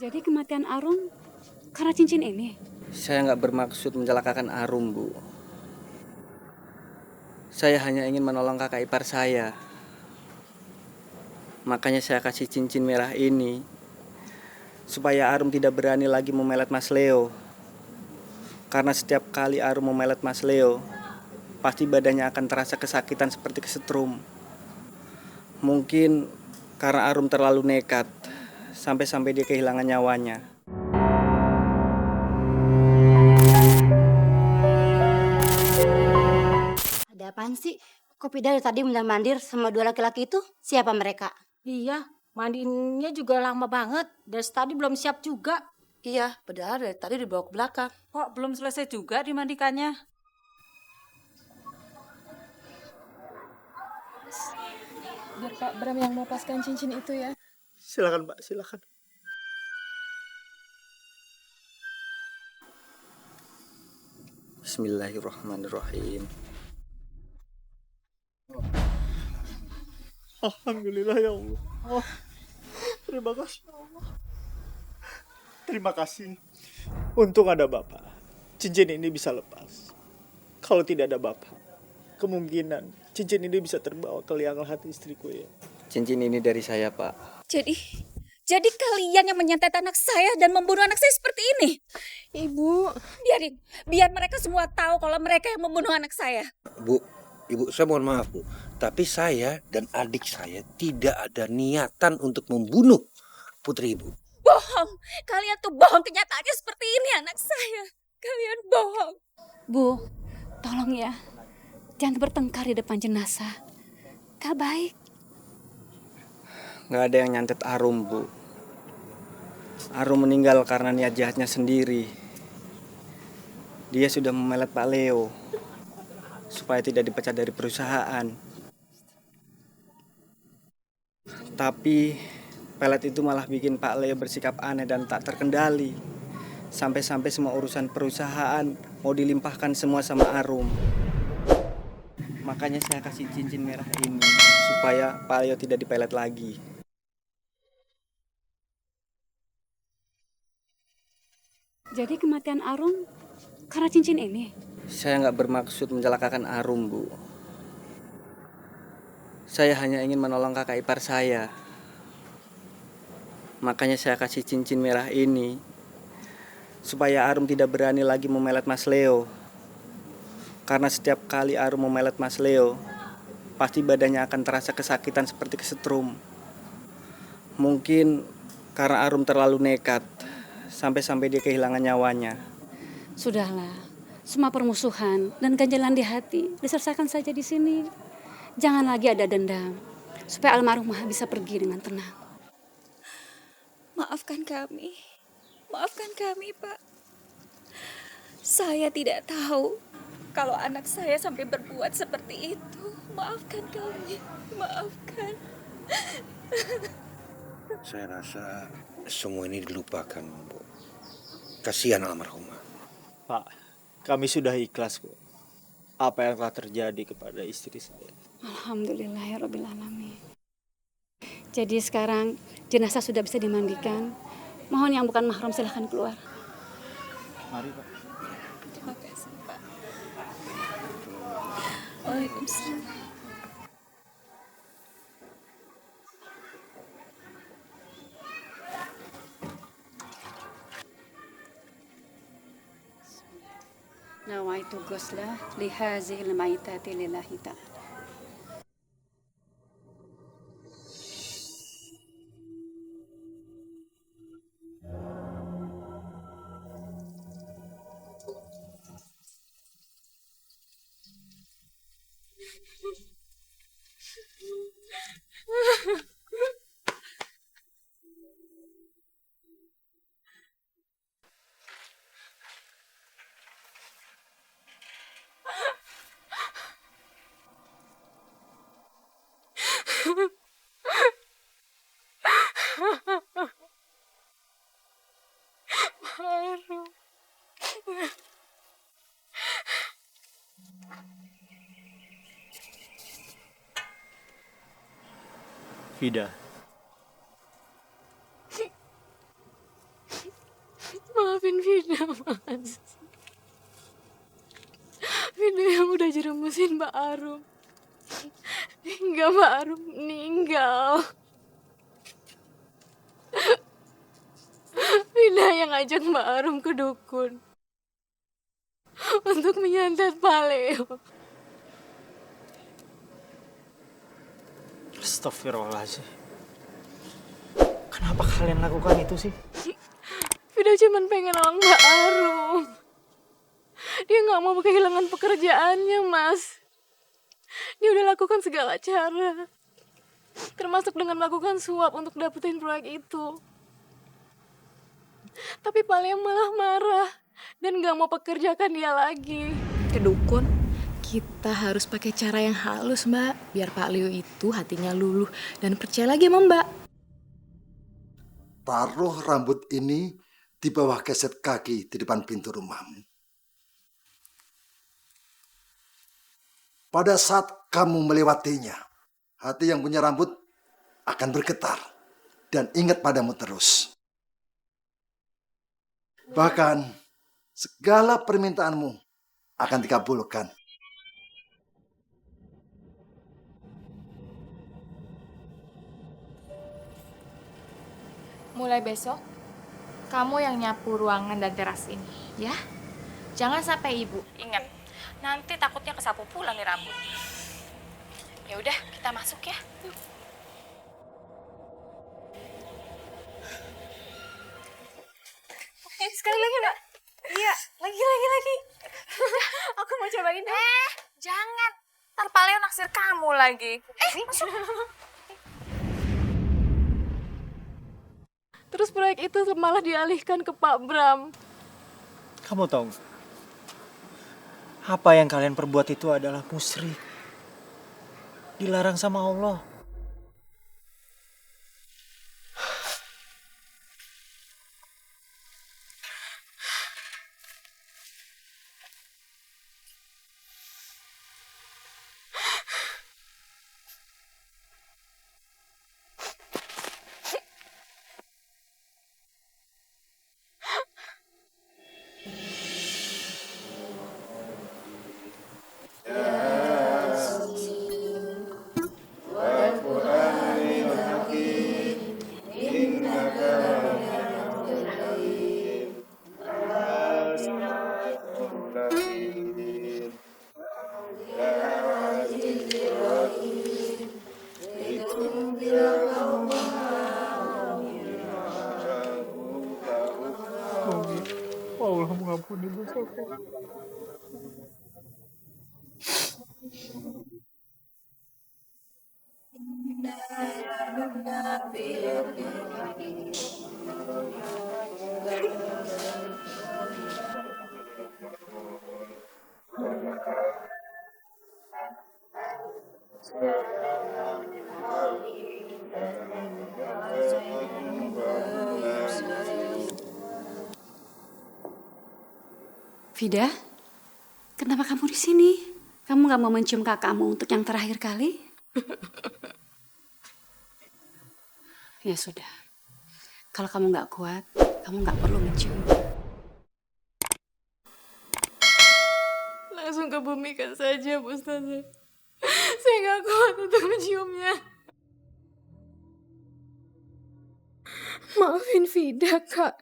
Jadi kematian Arum karena cincin ini? Saya nggak bermaksud mencelakakan Arum, Bu. Saya hanya ingin menolong kakak ipar saya. Makanya saya kasih cincin merah ini supaya Arum tidak berani lagi memelet Mas Leo. Karena setiap kali Arum memelet Mas Leo, pasti badannya akan terasa kesakitan seperti kesetrum. Mungkin karena Arum terlalu nekat, sampai-sampai dia kehilangan nyawanya. Ada apaan sih? Kopi dari tadi mandir sama dua laki-laki itu? Siapa mereka? Iya, mandiinnya juga lama banget. Dari tadi belum siap juga. Iya, padahal dari tadi dibawa ke belakang. Kok belum selesai juga dimandikannya? Biar Pak Bram yang melepaskan cincin itu ya. Silakan, Pak, silakan. Bismillahirrahmanirrahim. Alhamdulillah ya Allah. Oh, terima kasih ya Allah. Terima kasih. Untung ada Bapak. Cincin ini bisa lepas. Kalau tidak ada Bapak, kemungkinan cincin ini bisa terbawa ke liang lahat istriku ya. Cincin ini dari saya, Pak. Jadi kalian yang menyantet anak saya dan membunuh anak saya seperti ini? Ibu, Biar mereka semua tahu kalau mereka yang membunuh anak saya. Bu, Ibu, saya mohon maaf, Bu. Tapi saya dan adik saya tidak ada niatan untuk membunuh putri Ibu. Bohong. Kalian tuh bohong, kenyataannya seperti ini anak saya. Kalian bohong. Bu, tolong ya. Jangan bertengkar di depan jenazah. Gak baik. Nggak ada yang nyantet Arum, Bu. Arum meninggal karena niat jahatnya sendiri. Dia sudah memelet Pak Leo supaya tidak dipecat dari perusahaan. Tapi pelet itu malah bikin Pak Leo bersikap aneh dan tak terkendali. Sampai-sampai semua urusan perusahaan mau dilimpahkan semua sama Arum. Makanya saya kasih cincin merah ini supaya Pak Leo tidak dipelet lagi. Jadi kematian Arum karena cincin ini? Saya nggak bermaksud mencelakakan Arum, Bu. Saya hanya ingin menolong kakak ipar saya. Makanya saya kasih cincin merah ini supaya Arum tidak berani lagi memelet Mas Leo. Karena setiap kali Arum memelet Mas Leo, pasti badannya akan terasa kesakitan seperti kesetrum. Mungkin karena Arum terlalu nekat, sampai-sampai dia kehilangan nyawanya. Sudahlah, semua permusuhan dan ganjalan di hati diselesaikan saja di sini. Jangan lagi ada dendam, supaya almarhumah bisa pergi dengan tenang. Maafkan kami, Pak. Saya tidak tahu kalau anak saya sampai berbuat seperti itu. Maafkan kami, maafkan. Saya rasa semua ini dilupakan, Bu. Kasihan almarhumah. Pak, kami sudah ikhlas kok. Apa yang telah terjadi kepada istri saya. Alhamdulillahirrabbilalamin. Jadi sekarang jenazah sudah bisa dimandikan. Mohon yang bukan mahram silahkan keluar. Mari, Pak. Terima kasih, Pak. Waalaikumsalam. Nawaitu ghusla lihazihil maitati lillahi ta'ala. Vida. Arum. Hingga Mbak Arum meninggal. Vida yang ngajak Mbak Arum ke dukun untuk menyantet Pak Leo. Astagfirullahaladzim. Kenapa kalian lakukan itu sih? Vida cuma pengen nolong Mbak Arum. Dia nggak mau kehilangan pekerjaannya, Mas. Dia udah lakukan segala cara, termasuk dengan melakukan suap untuk dapetin proyek itu. Tapi Pak Leo malah marah dan nggak mau pekerjakan dia lagi. Ke dukun, kita harus pakai cara yang halus, Mbak. Biar Pak Leo itu hatinya luluh dan percaya lagi sama Mbak. Taruh rambut ini di bawah keset kaki di depan pintu rumahmu. Pada saat kamu melewatinya, hati yang punya rambut akan bergetar dan ingat padamu terus. Bahkan segala permintaanmu akan dikabulkan. Mulai besok, kamu yang nyapu ruangan dan teras ini, ya. Jangan sampai ibu. Ingat, nanti takutnya kesapu pula nih rambut. Ya udah, kita masuk ya. Sekali lagi, Mbak. Iya, lagi. Aku mau cobain dong. Jangan. Ntar Pak Leo naksir kamu lagi. Masuk. Terus proyek itu malah dialihkan ke Pak Bram. Kamu tahu nggak? Apa yang kalian perbuat itu adalah musyrik. Dilarang sama Allah. Allah mengampuni dosaku. Vida, kenapa kamu di sini? Kamu nggak mau mencium kakakmu untuk yang terakhir kali? Ya sudah, kalau kamu nggak kuat, kamu nggak perlu mencium. Langsung kebumikan saja, Bu Ustazah. Saya nggak kuat untuk menciumnya. Maafin Vida, Kak.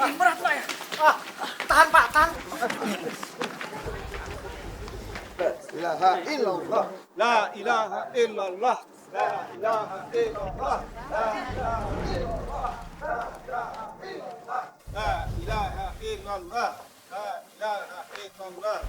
Berat Pak ya? Tahan Pak, tahan. La ilaha illallah. La ilaha illallah. La ilaha illallah. La ilaha illallah. La ilaha illallah. La ilaha illallah.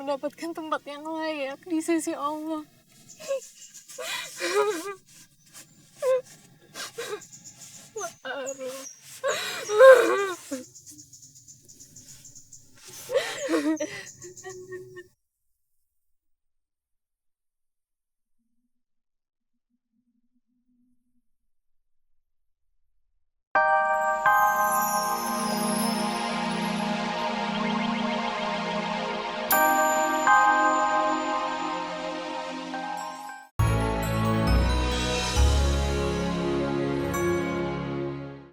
mendapatkan tempat yang layak di sisi Allah. Mbak Arum.